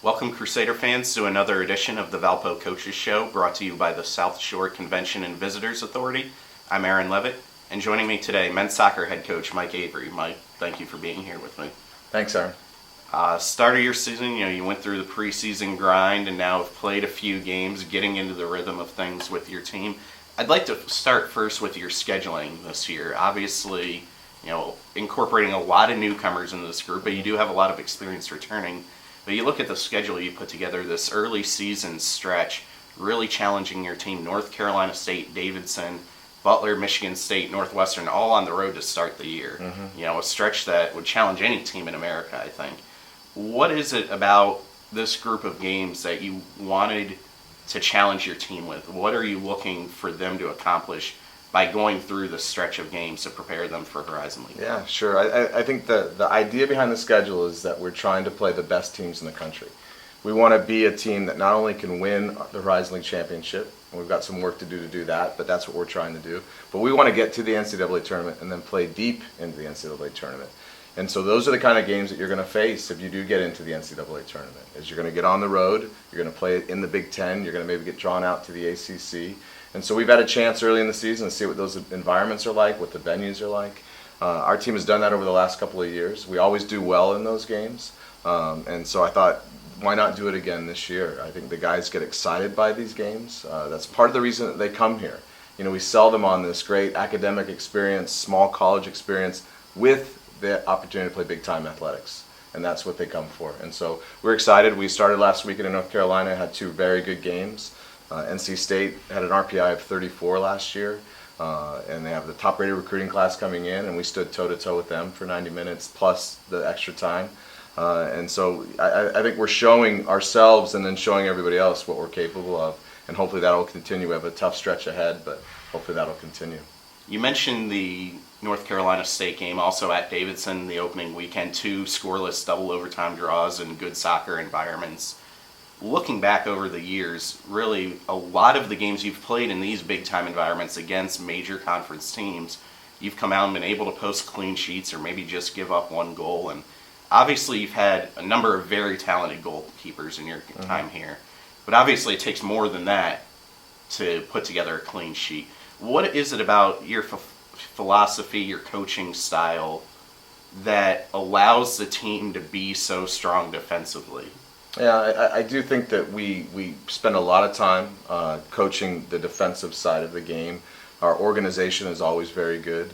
Welcome, Crusader fans, to another edition of the Valpo Coaches Show, brought to you by the South Shore Convention and Visitors Authority. I'm Aaron Levitt, and joining me today, men's soccer head coach Mike Avery. Mike, thank you for being here with me. Thanks, Aaron. Start of your season, you went through the preseason grind and now have played a few games, getting into the rhythm of things with your team. I'd like to start first with your scheduling this year. Obviously, incorporating a lot of newcomers into this group, but you do have a lot of experience returning. But you look at the schedule you put together, this early season stretch, really challenging your team. North Carolina State, Davidson, Butler, Michigan State, Northwestern, all on the road to start the year. A stretch that would challenge any team in America, I think. What is it about this group of games that you wanted to challenge your team with? What are you looking for them to accomplish by going through the stretch of games to prepare them for Horizon League? Yeah, sure. I think the idea behind the schedule is that we're trying to play the best teams in the country. We want to be a team that not only can win the Horizon League championship, and we've got some work to do that, but that's what we're trying to do. But we want to get to the NCAA tournament and then play deep into the NCAA tournament. And so those are the kind of games that you're going to face if you do get into the NCAA tournament. Is you're going to get on the road, you're going to play it in the Big Ten, you're going to maybe get drawn out to the ACC. And so we've had a chance early in the season to see what those environments are like, what the venues are like. Our team has done that over the last couple of years. We always do well in those games. And so I thought, why not do it again this year? I think the guys get excited by these games. That's part of the reason that they come here. We sell them on this great academic experience, small college experience, with the opportunity to play big-time athletics. And that's what they come for. And so we're excited. We started last weekend in North Carolina, had two very good games. NC State had an RPI of 34 last year, and they have the top-rated recruiting class coming in, and we stood toe-to-toe with them for 90 minutes plus the extra time. And so I think we're showing ourselves and then showing everybody else what we're capable of, and hopefully that will continue. We have a tough stretch ahead, but hopefully that will continue. You mentioned the North Carolina State game, also at Davidson, the opening weekend, two scoreless double overtime draws and good soccer environments. Looking back over the years, really a lot of the games you've played in these big-time environments against major conference teams, you've come out and been able to post clean sheets or maybe just give up one goal. And obviously you've had a number of very talented goalkeepers in your time here. But obviously it takes more than that to put together a clean sheet. What is it about your philosophy, your coaching style, that allows the team to be so strong defensively? Yeah, I do think that we spend a lot of time coaching the defensive side of the game. Our organization is always very good.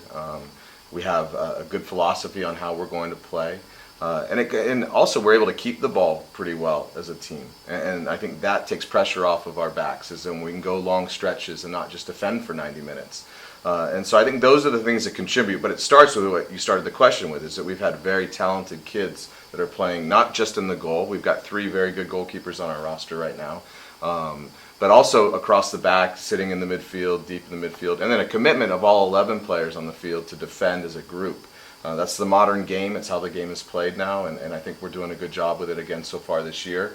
We have a good philosophy on how we're going to play. And also we're able to keep the ball pretty well as a team. And I think that takes pressure off of our backs, is when we can go long stretches and not just defend for 90 minutes. And so I think those are the things that contribute. But it starts with what you started the question with, is that we've had very talented kids that are playing not just in the goal. We've got three very good goalkeepers on our roster right now. But also across the back, sitting in the midfield, deep in the midfield. And then a commitment of all 11 players on the field to defend as a group. That's the modern game. It's how the game is played now, and I think we're doing a good job with it again so far this year.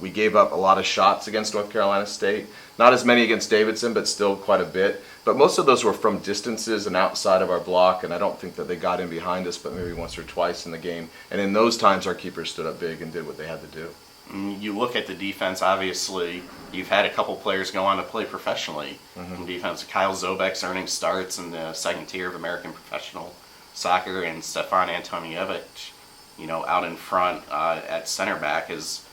We gave up a lot of shots against North Carolina State. Not as many against Davidson, but still quite a bit. But most of those were from distances and outside of our block, and I don't think that they got in behind us, but maybe once or twice in the game. And in those times, our keepers stood up big and did what they had to do. You look at the defense, obviously, you've had a couple players go on to play professionally in defense. Kyle Zobek's earning starts in the second tier of American professional soccer, and Stefan Antonievich, out in front at center back is,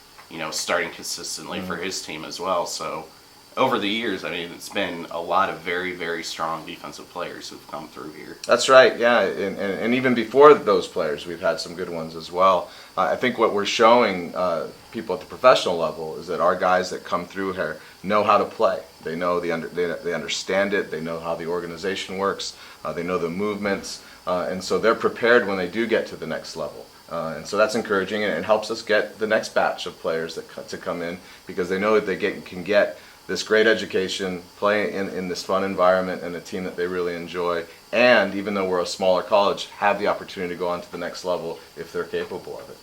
starting consistently for his team as well. So over the years, it's been a lot of very, very strong defensive players who've come through here. That's right, yeah, and even before those players, we've had some good ones as well. I think what we're showing people at the professional level is that our guys that come through here know how to play. They know they understand it. They know how the organization works. They know the movements, and so they're prepared when they do get to the next level. And so that's encouraging, and it helps us get the next batch of players to come in, because they know that they can get this great education, play in this fun environment and a team that they really enjoy, and even though we're a smaller college, have the opportunity to go on to the next level if they're capable of it.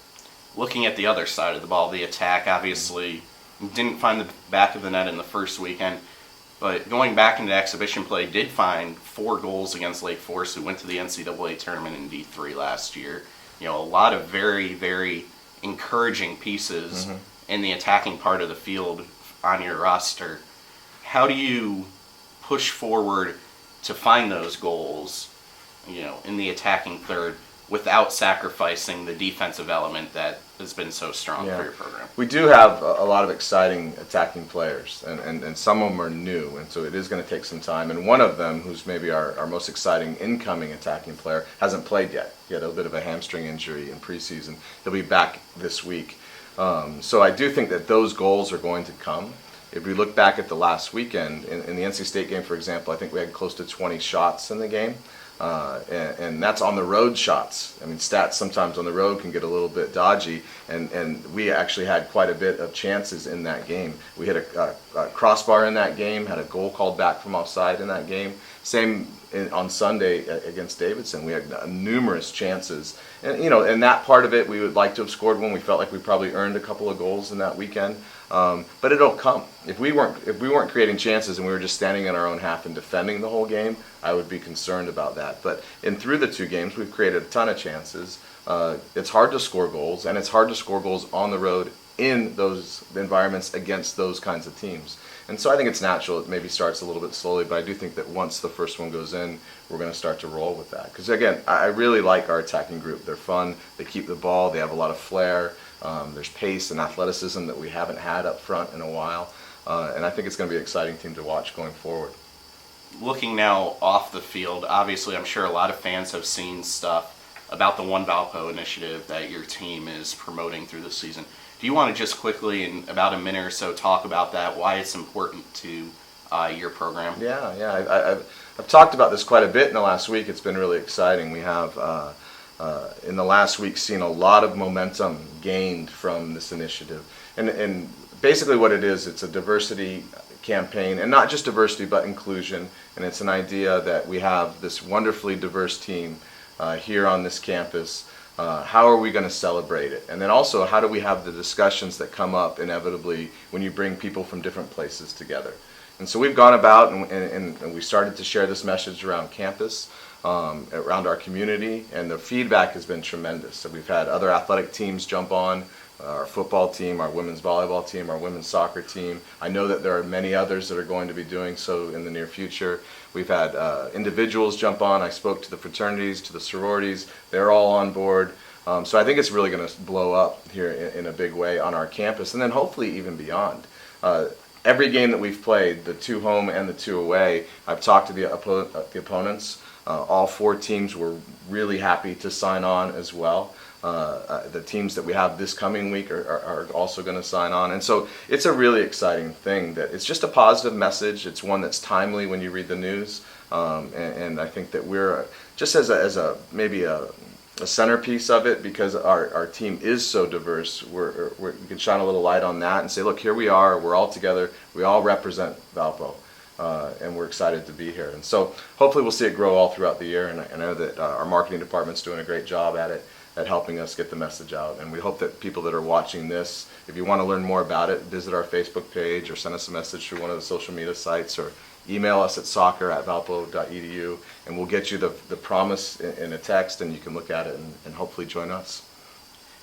Looking at the other side of the ball, the attack, obviously didn't find the back of the net in the first weekend, but going back into exhibition play, did find 4 goals against Lake Forest, who went to the NCAA tournament in D3 last year. A lot of very, very encouraging pieces in the attacking part of the field on your roster. How do you push forward to find those goals, in the attacking third without sacrificing the defensive element that has been so strong for your program? We do have a lot of exciting attacking players, and some of them are new, and so it is going to take some time. And one of them, who's maybe our most exciting incoming attacking player, hasn't played yet. He had a bit of a hamstring injury in preseason. He'll be back this week. So I do think that those goals are going to come. If we look back at the last weekend, in the NC State game, for example, I think we had close to 20 shots in the game. And that's on the road shots. I mean, stats sometimes on the road can get a little bit dodgy, and we actually had quite a bit of chances in that game. We hit a crossbar in that game, had a goal called back from offside in that game. Same on Sunday against Davidson. We had numerous chances. And, in that part of it, we would like to have scored one. We felt like we probably earned a couple of goals in that weekend. But it'll come. If we weren't creating chances and we were just standing in our own half and defending the whole game, I would be concerned about that. But through the two games, we've created a ton of chances. It's hard to score goals, and it's hard to score goals on the road in those environments against those kinds of teams. And so I think it's natural. It maybe starts a little bit slowly, but I do think that once the first one goes in, we're going to start to roll with that. Because again, I really like our attacking group. They're fun. They keep the ball. They have a lot of flair. There's pace and athleticism that we haven't had up front in a while. And I think it's going to be an exciting team to watch going forward. Looking now off the field, obviously I'm sure a lot of fans have seen stuff about the One Valpo initiative that your team is promoting through the season. Do you want to just quickly, in about a minute or so, talk about that, why it's important to your program? Yeah. I've talked about this quite a bit in the last week. It's been really exciting. We have, in the last week, seen a lot of momentum gained from this initiative. And basically what it is, it's a diversity campaign, and not just diversity, but inclusion. And it's an idea that we have this wonderfully diverse team here on this campus. How are we going to celebrate it? And then also, how do we have the discussions that come up inevitably when you bring people from different places together? And so we've gone about and we started to share this message around campus, around our community, and the feedback has been tremendous. So we've had other athletic teams jump on, our football team, our women's volleyball team, our women's soccer team. I know that there are many others that are going to be doing so in the near future. We've had individuals jump on. I spoke to the fraternities, to the sororities. They're all on board. So I think it's really going to blow up here in a big way on our campus, and then hopefully even beyond. Every game that we've played, the 2 home and the 2 away, I've talked to the opponents. All 4 teams were really happy to sign on as well. The teams that we have this coming week are also going to sign on. And so it's a really exciting thing. That it's just a positive message. It's one that's timely when you read the news. And I think that we're, just as a maybe a centerpiece of it, because our team is so diverse, we can shine a little light on that and say, look, here we are. We're all together. We all represent Valpo. And we're excited to be here. And so hopefully we'll see it grow all throughout the year. And I know that our marketing department's doing a great job at it, at helping us get the message out. And we hope that people that are watching this, if you want to learn more about it, visit our Facebook page or send us a message through one of the social media sites, or email us at soccer@valpo.edu, and we'll get you the promise in a text, and you can look at it and hopefully join us.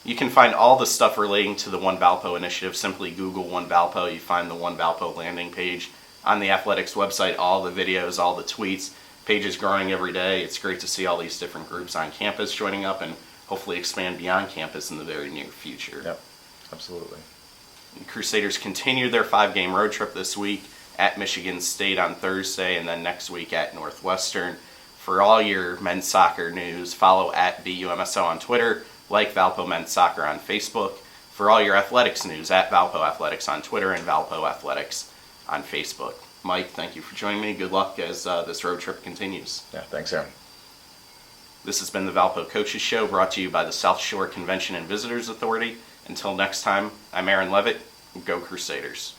You can find all the stuff relating to the One Valpo initiative. Simply Google One Valpo. You find the One Valpo landing page. On the athletics website, all the videos, all the tweets. Page is growing every day. It's great to see all these different groups on campus joining up and hopefully expand beyond campus in the very near future. Yep, absolutely. The Crusaders continue their 5-game road trip this week at Michigan State on Thursday, and then next week at Northwestern. For all your men's soccer news, follow at VUMSO on Twitter, like Valpo Men's Soccer on Facebook. For all your athletics news, at Valpo Athletics on Twitter and Valpo Athletics on Facebook. Mike, thank you for joining me. Good luck as this road trip continues. Yeah, thanks, Aaron. This has been the Valpo Coaches Show, brought to you by the South Shore Convention and Visitors Authority. Until next time, I'm Aaron Levitt. Go Crusaders.